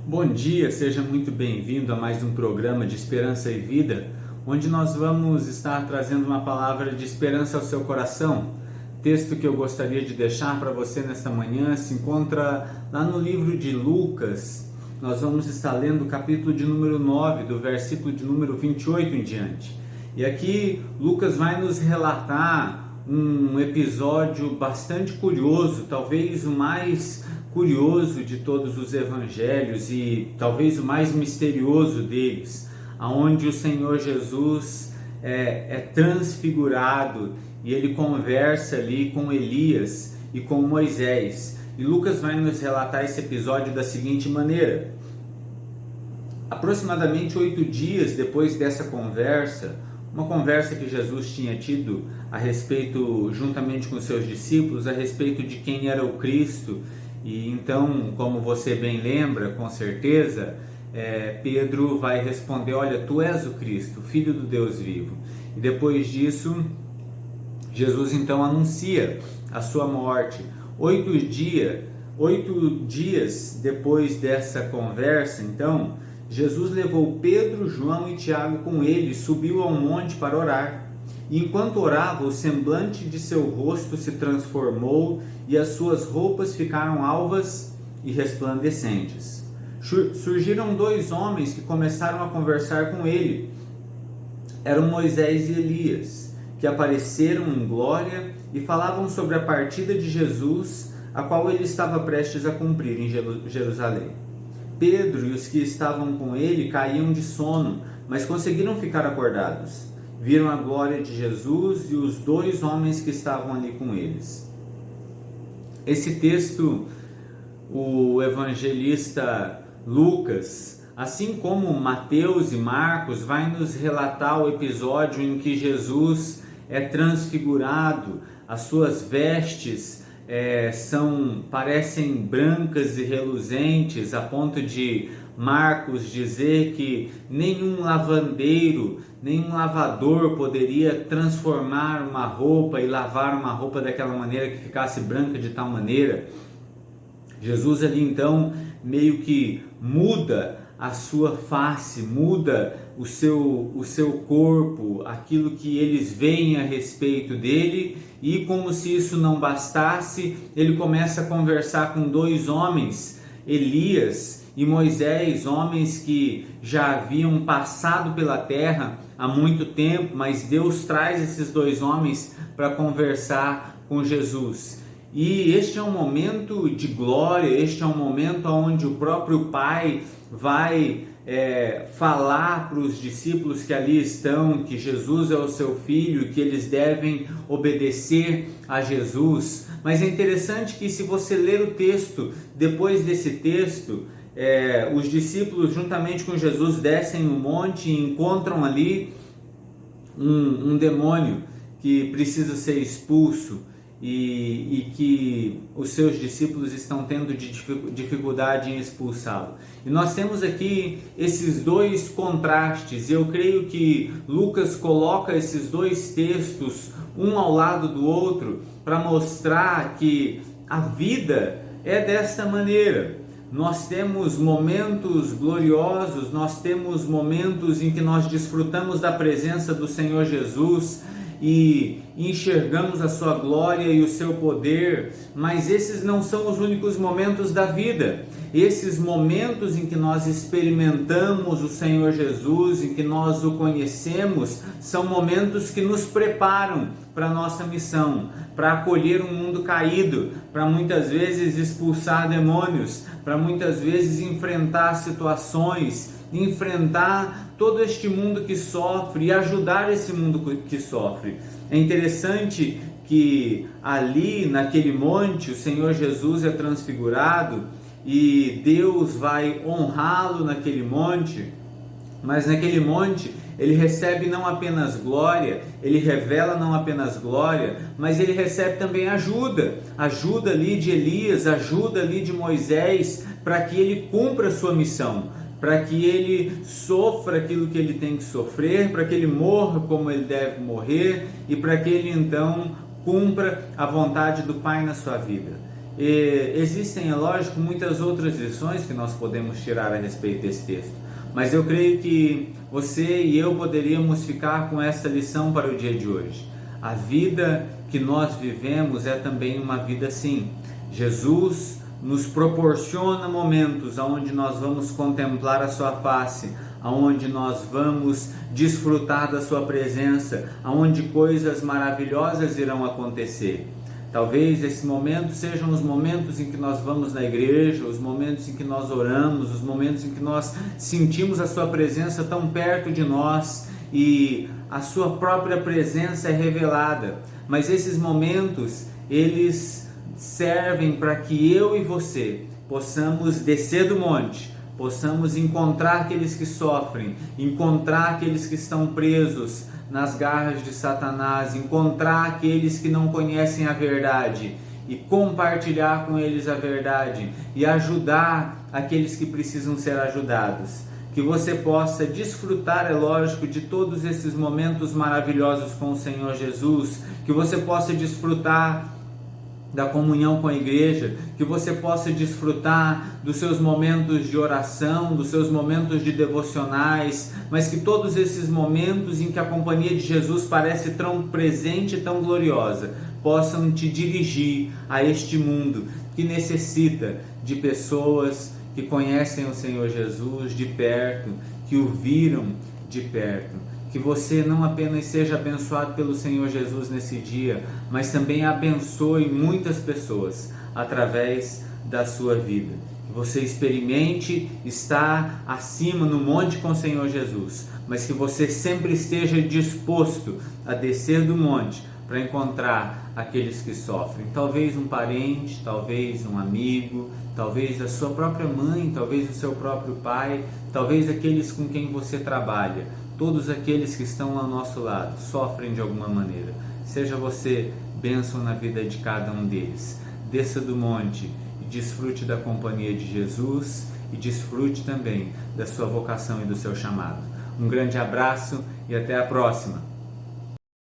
Bom dia, seja muito bem-vindo a mais um programa de Esperança e Vida, onde nós vamos estar trazendo uma palavra de esperança ao seu coração. Texto que eu gostaria de deixar para você nesta manhã se encontra lá no livro de Lucas. Nós vamos estar lendo o capítulo de número 9, do versículo de número 28 em diante. E aqui Lucas vai nos relatar um episódio bastante curioso, talvez o mais curioso de todos os evangelhos e talvez o mais misterioso deles, aonde o Senhor Jesus é transfigurado e ele conversa ali com Elias e com Moisés. E Lucas vai nos relatar esse episódio da seguinte maneira: aproximadamente 8 dias depois dessa conversa, uma conversa que Jesus tinha tido a respeito, juntamente com seus discípulos, a respeito de quem era o Cristo. E então, como você bem lembra, com certeza, Pedro vai responder: olha, tu és o Cristo, Filho do Deus vivo. E depois disso, Jesus então anuncia a sua morte. 8 dias depois dessa conversa, então, Jesus levou Pedro, João e Tiago com ele, subiu ao monte para orar. E enquanto orava, o semblante de seu rosto se transformou e as suas roupas ficaram alvas e resplandecentes. Surgiram 2 homens que começaram a conversar com ele. Eram Moisés e Elias, que apareceram em glória e falavam sobre a partida de Jesus, a qual ele estava prestes a cumprir em Jerusalém. Pedro e os que estavam com ele caíam de sono, mas conseguiram ficar acordados. Viram a glória de Jesus e os 2 homens que estavam ali com eles. Esse texto, o evangelista Lucas, assim como Mateus e Marcos, vai nos relatar o episódio em que Jesus é transfigurado, as suas vestes parecem brancas e reluzentes, a ponto de Marcos dizer que nenhum lavandeiro, nenhum lavador poderia transformar uma roupa e lavar uma roupa daquela maneira que ficasse branca de tal maneira. Jesus ali então meio que muda a sua face, muda o seu corpo, aquilo que eles veem a respeito dele, e como se isso não bastasse, ele começa a conversar com 2 homens, Elias e Moisés, homens que já haviam passado pela terra há muito tempo, mas Deus traz esses 2 homens para conversar com Jesus. E este é um momento de glória, este é um momento onde o próprio Pai vai falar para os discípulos que ali estão, que Jesus é o seu Filho, que eles devem obedecer a Jesus. Mas é interessante que, se você ler o texto, depois desse texto, os discípulos juntamente com Jesus descem no monte e encontram ali um demônio que precisa ser expulso e que os seus discípulos estão tendo dificuldade em expulsá-lo. E nós temos aqui esses 2 contrastes, e eu creio que Lucas coloca esses 2 textos um ao lado do outro para mostrar que a vida é desta maneira. Nós temos momentos gloriosos, nós temos momentos em que nós desfrutamos da presença do Senhor Jesus e enxergamos a sua glória e o seu poder, mas esses não são os únicos momentos da vida. Esses momentos em que nós experimentamos o Senhor Jesus, em que nós o conhecemos, são momentos que nos preparam para a nossa missão, para acolher um mundo caído, para muitas vezes expulsar demônios, para muitas vezes enfrentar situações, enfrentar todo este mundo que sofre e ajudar esse mundo que sofre. É interessante que ali naquele monte o Senhor Jesus é transfigurado e Deus vai honrá-lo naquele monte, mas naquele monte ele recebe não apenas glória, ele revela não apenas glória, mas ele recebe também ajuda ali de Elias, ajuda ali de Moisés, para que ele cumpra a sua missão, para que ele sofra aquilo que ele tem que sofrer, para que ele morra como ele deve morrer e para que ele então cumpra a vontade do Pai na sua vida. existem, é lógico, muitas outras lições que nós podemos tirar a respeito desse texto, mas eu creio que você e eu poderíamos ficar com essa lição para o dia de hoje. A vida que nós vivemos é também uma vida assim. Jesus nos proporciona momentos onde nós vamos contemplar a sua face, onde nós vamos desfrutar da sua presença, onde coisas maravilhosas irão acontecer. Talvez esses momentos sejam os momentos em que nós vamos na igreja, os momentos em que nós oramos, os momentos em que nós sentimos a sua presença tão perto de nós e a sua própria presença é revelada. Mas esses momentos, eles servem para que eu e você possamos descer do monte, possamos encontrar aqueles que sofrem, encontrar aqueles que estão presos nas garras de Satanás, encontrar aqueles que não conhecem a verdade e compartilhar com eles a verdade e ajudar aqueles que precisam ser ajudados. Que você possa desfrutar, é lógico, de todos esses momentos maravilhosos com o Senhor Jesus, que você possa desfrutar da comunhão com a igreja, que você possa desfrutar dos seus momentos de oração, dos seus momentos de devocionais, mas que todos esses momentos em que a companhia de Jesus parece tão presente e tão gloriosa, possam te dirigir a este mundo que necessita de pessoas que conhecem o Senhor Jesus de perto, que o viram de perto. Que você não apenas seja abençoado pelo Senhor Jesus nesse dia, mas também abençoe muitas pessoas através da sua vida. Que você experimente estar acima no monte com o Senhor Jesus, mas que você sempre esteja disposto a descer do monte para encontrar aqueles que sofrem. Talvez um parente, talvez um amigo, talvez a sua própria mãe, talvez o seu próprio pai, talvez aqueles com quem você trabalha. Todos aqueles que estão ao nosso lado sofrem de alguma maneira. Seja você bênção na vida de cada um deles. Desça do monte e desfrute da companhia de Jesus e desfrute também da sua vocação e do seu chamado. Um grande abraço e até a próxima.